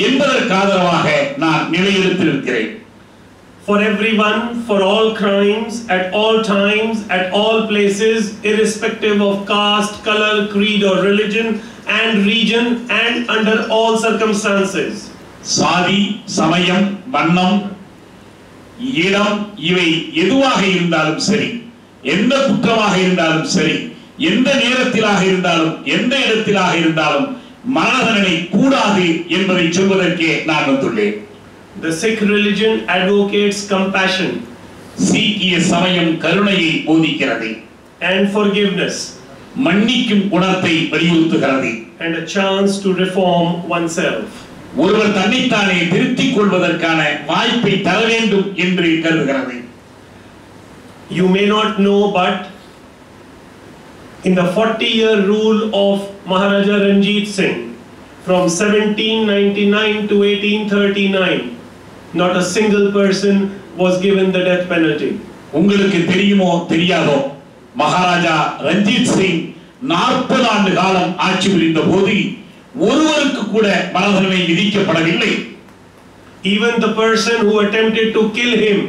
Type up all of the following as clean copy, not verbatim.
என்பதற்கு ஆதரவாக நான் நிலையெடுத்திருக்கிறேன். For everyone, for all crimes, at all times, at all places, irrespective of caste, color, creed or religion and region and under all circumstances. சாதி, சமயம், வண்ணம், இடம் இவை எதுவாக இருந்தாலும் சரி, எந்த குற்றமாக இருந்தாலும் சரி, எந்த நேரத்திலாக இருந்தாலும் எந்த இடத்திலாக இருந்தாலும் மரண தண்டனை கூடாது என்பதை சொல்வதற்கே நான் வந்துள்ளேன். The Sikh religion advocates compassion. சீக்கிய சமயம் கருணையை போதிக்கிறது. And forgiveness. மன்னிக்கும் குணத்தை வலியுறுத்துகிறது. And a chance to reform oneself. ஒருவர் தன்னைத்தானே திருத்திக் கொள்வதற்கான வாய்ப்பை தர வேண்டும் என்று கருதுகிறது. You may not know, but in the 40-year rule of Maharaja Ranjit Singh from 1799 to 1839, not a single person was given the death penalty. உங்களுக்கு தெரியுமோ தெரியாதோ, மகாராஜா ரஞ்சித் சிங் 40 ஆண்டு காலம் ஆட்சி புரிந்த போது ஒருவருக்கு கூட மரண தண்டனை விதிக்கப்படவில்லை. Even the person who attempted to kill him,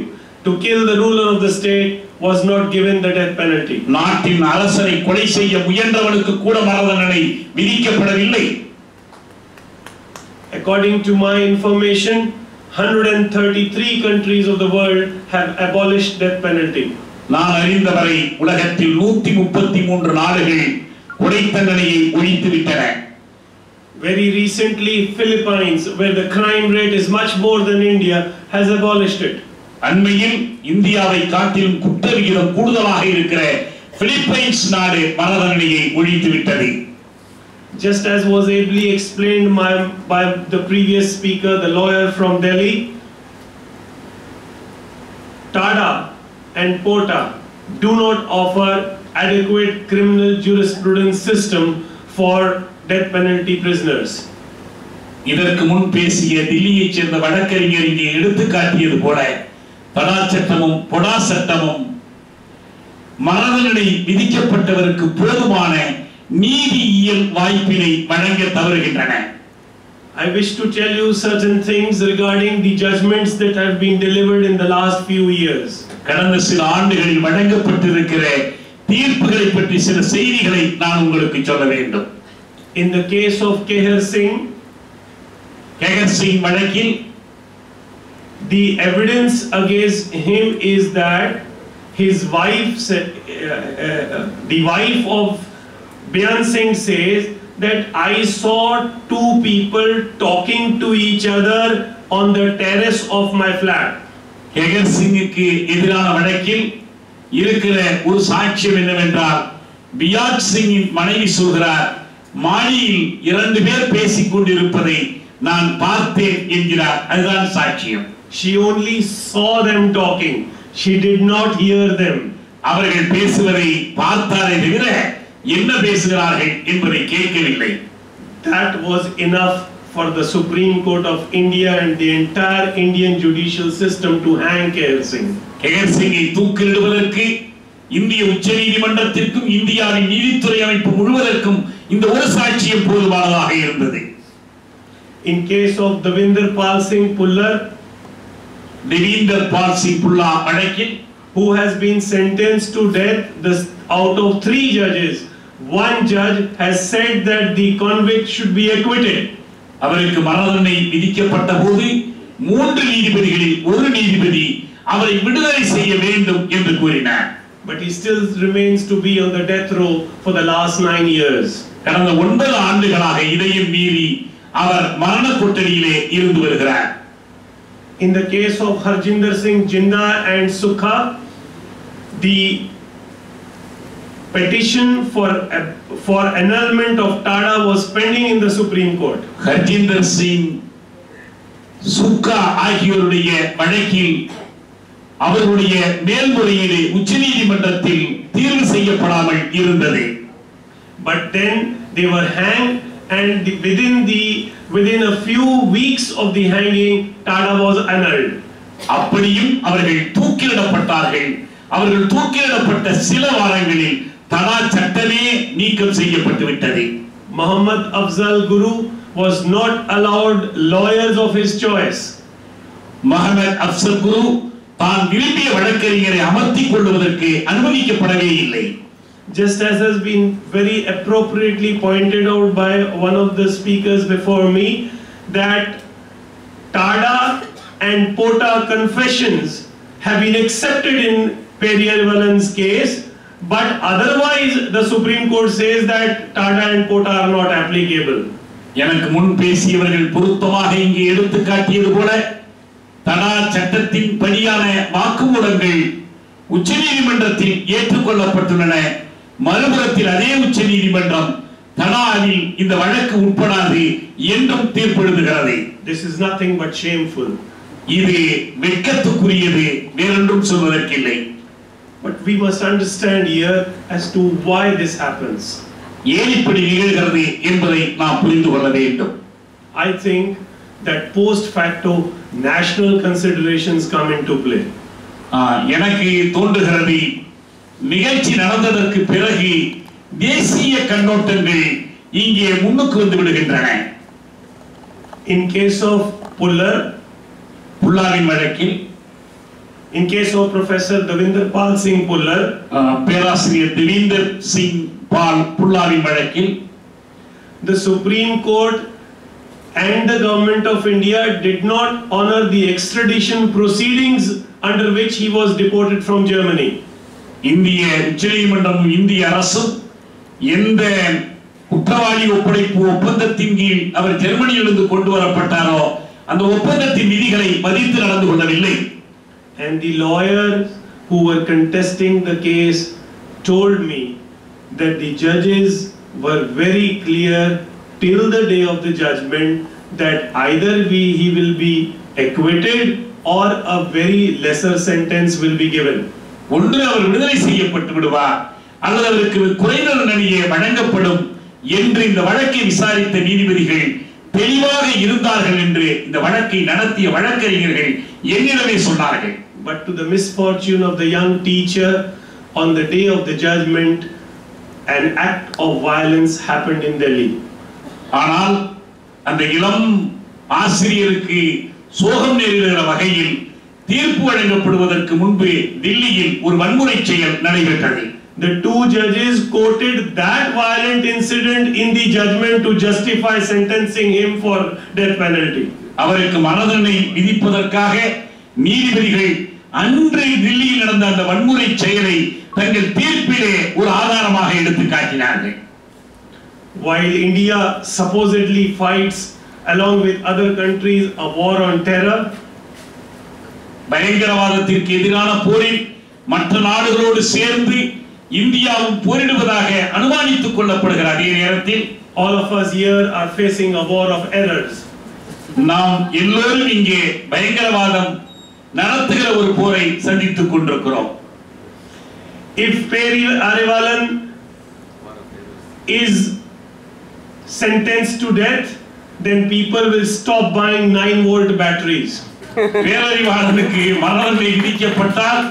to kill the ruler of the state, was not given the death penalty. நாட்டின் அரசரை கொலை செய்ய முயன்றவனுக்கு கூட மரண தண்டனை விதிக்கப்படவில்லை. According to my information, 133 countries of the world have abolished death penalty. நான் அறிந்தவரை உலகத்தில் 133 நாடுகள் கொலை தண்டனையை ஒழித்து விட்டன. Very recently, Philippines, where the crime rate is much more than India, has abolished it. அண்மையில் இந்தியாவை காட்டிலும் குற்ற விகிதம் கூடுதலாக இருக்கிற பிலிப்பைன்ஸ் நாடு மரண தண்டனையை ஒழித்து விட்டது. Just as was ably explained by the previous speaker, the lawyer from Delhi, TADA and POTA do not offer adequate criminal jurisprudence system for death penalty prisoners. இதற்கு முன் பேசிய தில்லியைச் சேர்ந்த வழக்கறிஞர் இங்கே எடுத்து காட்டியது போல படா சட்டமும் பொடா சட்டமும் மரண தண்டனை விதிக்கப்பட்டவருக்கு போதுமான நீதியியல் வாய்ப்பினை வழங்க தவறுகின்றன. I wish to tell you certain things regarding the judgments that have been delivered in the last few years. கடந்த சில ஆண்டுகளில் வழங்கப்பட்டிருக்கிற தீர்ப்புகளை பற்றி சில செய்திகளை நான் உங்களுக்கு சொல்ல வேண்டும். In the case of Keher Singh வழக்கில் the evidence against him is that his wife the wife of Byan Singh says that I saw two people talking to each other on the terrace of my flat. Keher Singhக்கு எதிரான வழக்கில் இருக்கிற ஒரு சாட்சியம் என்னவென்றால் பியான் சிங்கின் மனைவி சொல்கிறார், மாடியில் இரண்டு பேர் பேசிக் கொண்டிருப்பதை நான் பார்த்தேன் என்கிறார். அதுதான் சாட்சியம். She only saw them talking. She did not hear them. அவர்கள் பேசுவதை பார்த்தாரே தவிர என்ன பேசுகிறார்கள் என்பதை கேட்கவில்லை. That was enough for the Supreme Court of India and the entire Indian judicial system to hang Keher Singh. Keher Singhை தூக்கிலிடுவதற்கு இந்திய உச்சநீதிமன்றத்திற்கும் இந்தியாவின் நீதித்துறை அமைப்பு முழுவதற்கும் இந்த ஒரு சாட்சியம் போதுமானதாக இருந்தது. In case of Devinder Pal Singh Pullar, Devinder Pal Singh Pullar வழக்கில், who has been sentenced to death, out of 3 judges, one judge has said that the convict should be acquitted. அவருக்கு மரண தண்டனை விதிக்கப்பட்ட போது 3 நீதிபதிகளில் ஒரு நீதிபதி அவரை விடுதலை செய்ய வேண்டும் என்று கூறினார். But he still remains to be on the death row for the last 9 years. கடந்த 9 ஆண்டுகளாக இதையும் மீறி அவர் மரண கொட்டடியிலே இருந்து வருகிறார். In the case of Harjinder Singh Jinnah and Sukha, the petition for annulment of TADA was pending in the Supreme Court. Harjinder Singh Sukha ஆகியோருடைய வழக்கில் அவருடைய மேல்முறையீடு உச்சநீதிமன்றத்தில் தீர்வு செய்யப்படாமல் இருந்தது. But then they were hanged, and within a few weeks of the hanging, TADA was annulled. அப்படியும் அவர்கள் தூக்கிலிடப்பட்டார்கள். அவர்கள் தூக்கிலிடப்பட்ட சில வாரங்களில் தடா சட்டமே நீக்கம் செய்யப்பட்டு விட்டது. Muhammad Afzal Guru was not allowed lawyers of his choice. Mohammed Afzal Guru தான் விரும்பிய வழக்கறிஞரை அமர்த்திக் கொள்வதற்கு அனுமதிக்கப்படவே இல்லை. Just as has been very appropriately pointed out by one of the speakers before me, that Tada and Pota confessions have been accepted in Periyarivalan's case, but otherwise the Supreme Court says that Tada and Pota are not applicable. எனக்கு முன் பேசியவர்கள் பொருத்தமாக இங்கே எடுத்து காட்டியது போல தடா சட்டத்தின் படியான வாக்குமூலங்கள் உச்சநீதிமன்றத்தில் ஏற்றுக்கொள்ளப்பட்டுள்ளன. மறுபுறத்தில் அதே உச்சநீதிமன்றம் தடாவில் இந்த வழக்கு உட்படாது என்றும் தீர்ப்பெழுதுகிறது. This is nothing but shameful. இது வெட்கத்துக்குரியது, வேறொன்றும் சொல்வதற்கில்லை. But we must understand here as to why this happens. ஏன் இப்படி நிகழ்கிறது என்பதை நாம் புரிந்து கொள்ள வேண்டும். I think that post facto national considerations come into play. எனக்கு தோன்றுகிறது நிகழ்ச்சி நடந்ததற்கு பிறகு தேசிய கண்ணோட்டங்கள் இங்கே முன்னுக்கு வந்து விடுகின்றன. In case of புல்லாவின் வழக்கில், in case of Professor Davinder Pal Singh Pullar, பேராசிரியர் தேவிந்தர் சிங் பால் புல்லாவின் வழக்கில், the Supreme Court and the government of India did not honor the extradition proceedings under which he was deported from Germany. இந்திய உச்சநீதிமன்றமும் இந்திய அரசும் எந்த குற்றவாளி ஒப்படைப்பு ஒப்பந்தத்தின் கீழ் அவர் ஜெர்மனியிலிருந்து கொண்டு வரப்பட்டாரோ அந்த ஒப்பந்தத்தின் விதிகளை மதித்து நடந்து கொள்ளவில்லை. And the lawyers who were contesting the case told me that the judges were very clear till the day of the judgment that either he will be acquitted or a very lesser sentence will be given. ஒன்று அவர் விடுதலை செய்யப்பட்டு விடுவார் அல்லது அவருக்கு குறைந்த தண்டனையே வழங்கப்படும் என்று இந்த வழக்கை விசாரித்த நீதிபதிகள் தெளிவாக இருந்தார்கள் என்று இந்த வழக்கை நடத்திய வழக்கறிஞர்கள் என்னிடமே சொன்னார்கள். But to the misfortune of the young teacher, on the day of the judgment, an act of violence happened in Delhi. ஆனால் அந்த இளம் ஆசிரியருக்கு சோகம் நேரிடுகிற வகையில் தீர்ப்பு வழங்கப்படுவதற்கு முன்பு தில்லியில் ஒரு வன்முறை செயல் நடைபெற்றது. The two judges quoted that violent incident in the judgment to justify sentencing him for death penalty. அவருக்கு மரண தண்டனை விதிப்பதற்காக நீதிபதிகள் அன்று தில்லியில் நடந்த அந்த வன்முறை செயலை தங்கள் தீர்ப்பிலே ஒரு ஆதாரமாக எடுத்து காட்டினார்கள். While India supposedly fights along with other countries a war on terror, பயங்கரவாதத்திற்கு எதிரான போரில் மற்ற நாடுகளோடு சேர்ந்து இந்தியாவும் போரிடுவதாக அனுமானித்துக் கொள்ளப்படுகிற அதே நேரத்தில் all of us here are facing a war of errors. நாம் எல்லோரும் இங்கே பயங்கரவாதம் நடத்துகிற ஒரு போரை சந்தித்துக் கொண்டிருக்கிறோம். If Periyarivalan is sentenced to death, then people will stop buying 9-volt batteries. பேரறிவாளனுக்கு மரண தண்டனை விதிக்கப்பட்டால்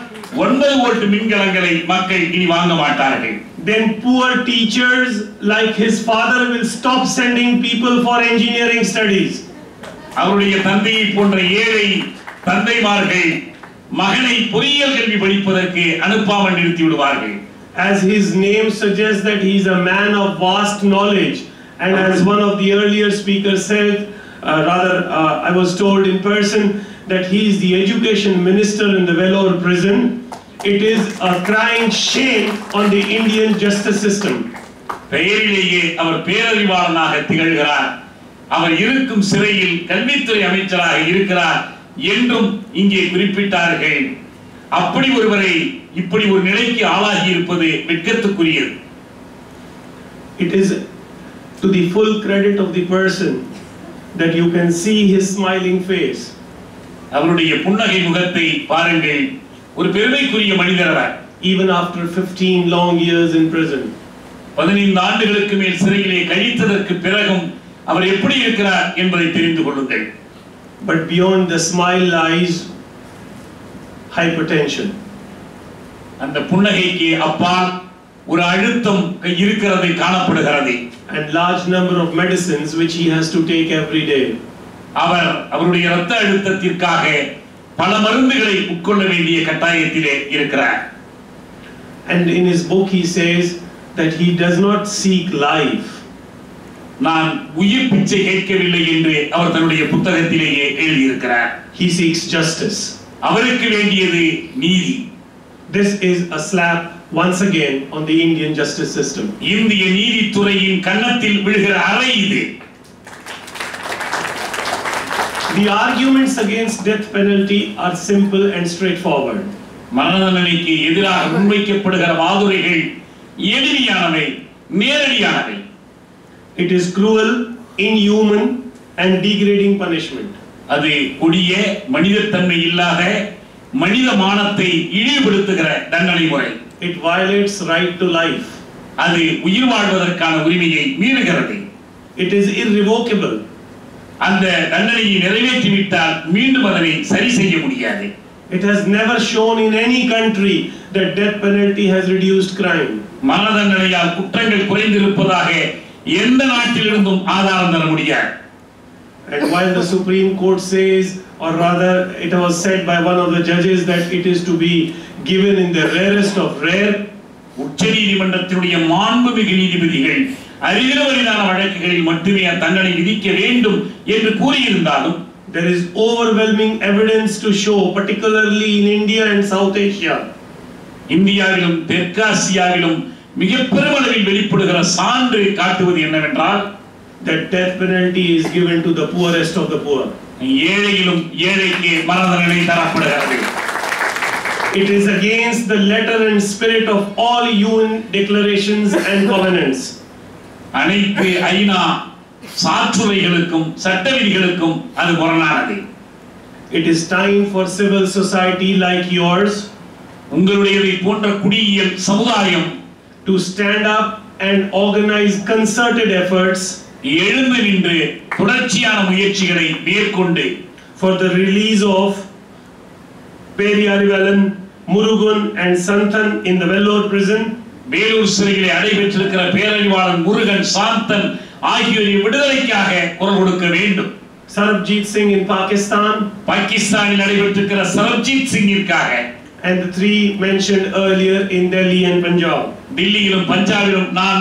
9 வோல்ட் மின்கலங்களை மக்கள் இனி வாங்க மாட்டார்கள். Then poor teachers like his father will stop sending people for engineering studies. அவருடைய தந்தையை போன்ற ஏழை தந்தைமார்கள் மகனை பொறியியல் கல்வி படிப்பதற்கு அனுப்பாமல் நிறுத்தி விடுவார்கள். As his name suggests that he is a man of vast knowledge, and as one of the earlier speakers said, I was told in person that he is the education minister in the Vellore prison. It is a crying shame on the Indian justice system. பெயரிலேயே அவர் பேரறிவாளனாக திகழ்கிறார். அவர் இருக்கும் சிறையில் கல்வித்துறை அமைச்சராக இருக்கிறார் என்றும் இங்கே குறிப்பிட்டார்கள். அப்படி ஒருவரை இப்படி ஒரு நிலைக்கு ஆளாகி இருப்பது வெட்கத்துக்குரியது. It is to the full credit of the person that you can see his smiling face. அவருடைய புன்னகை முகத்தை பாருங்கள். ஒரு பெருமைக்குரிய மனிதர் அவர். Even after 15 long years in prison. 15 ஆண்டுகளுக்கு மேல் சிறையிலே கழித்ததற்கு பிறகும் அவர் எப்படி இருக்கிறார் என்பதை தெரிந்து கொள்ளுங்கள். But beyond the smile lies hypertension. அந்த புன்னகைக்கு அப்பால் ஒரு அழுத்தம் இருக்கிறது காணப்படுகிறது. And large number of medicines which he has to take every day. அவருடைய இரத்த அழுத்தத்திற்காக பல மருந்துகளை உட்கொள்ள வேண்டிய கட்டாயத்திலே இருக்கிறார். And in his book he says that he does not seek life. நான் உயிர் பிச்சை கேட்கவில்லை என்று அவர் தன்னுடைய புத்தகத்திலேயே எழுதி இருக்கிறார். He seeks justice. அவருக்கு வேண்டியது நீதி. This is a slap once again on the Indian justice system. இந்திய நீதித்துறையின் கன்னத்தில் விழுகிற அறை இது. The arguments against death penalty are simple and straightforward. மரண தண்டனைக்கு எதிராக முன்வைக்கப்படுகிற வாதுரைகள் எளிமையானவை, நேரடியானவை. It is cruel, inhuman and degrading punishment. அது கொடிய, மனிதத்தன்மை இல்லாத, மனித மானத்தை இழிவுபடுத்துகிற தண்டனை முறை. It violates right to life. அது உயிர் வாழ்வதற்கான உரிமையை மீறுகிறது. It is irrevocable. அந்த தண்டனையை நிறைவேற்றிவிட்டால் மீண்டும் அதனை சரி செய்ய முடியாது. It has never shown in any country that death penalty has reduced crime. மரண தண்டனையால் குற்றங்கள் குறைந்திருப்பதாக எந்த நாட்டிலிருந்தும் ஆதாரம் தர முடியாது. And while the Supreme Court says, or rather it was said by one of the judges that it is to be given in the rarest of rare, உச்ச நீதிமன்றத்தினுடைய மாண்புமிகு நீதிபதிகள் அரிதான வழக்குகளில் மட்டுமே தண்டனை விதிக்க வேண்டும் என்று கூறியிருந்தாலும் there is overwhelming evidence to show, particularly in India and South Asia, இந்தியாவிலும் தெற்காசியாவிலும் மிக பெருமளவில் வெளிப்படுகிற சான்று காட்டுவது என்னவென்றால் that death penalty is given to the poorest of the poor. ஏழையிலும் ஏழைக்கு மரண தண்டனை தரப்படுகிறது. It is against the letter and spirit of all UN declarations and covenants. அனைத்து ஐநா சாற்றுரைகளுக்கும் சட்ட விதிகளுக்கும் அது முரணானது. It is time for civil society like yours உங்களுடையதை போன்ற குடியியல் சமுதாயம் to stand up and organize concerted efforts எழுந்து நின்று தொடர்ச்சியான முயற்சிகளை மேற்கொண்டு for the release of Periyarivalan, Murugan and Santhan in the Vellore prison. Vellore சிறையிலே அடைபெற்றிருக்கிற பேரறிவாளன் முருகன், சாந்தன் ஆகியோரின் விடுதலைக்காக குரல் கொடுக்க வேண்டும். Sarabjit Singh in Pakistan, பாகிஸ்தானில் நடைபெற்றிருக்கிற Sarabjit சிங்கிற்காக, and the three mentioned earlier in Delhi and Punjab. டில்லியிலும் பஞ்சாபிலும் நான்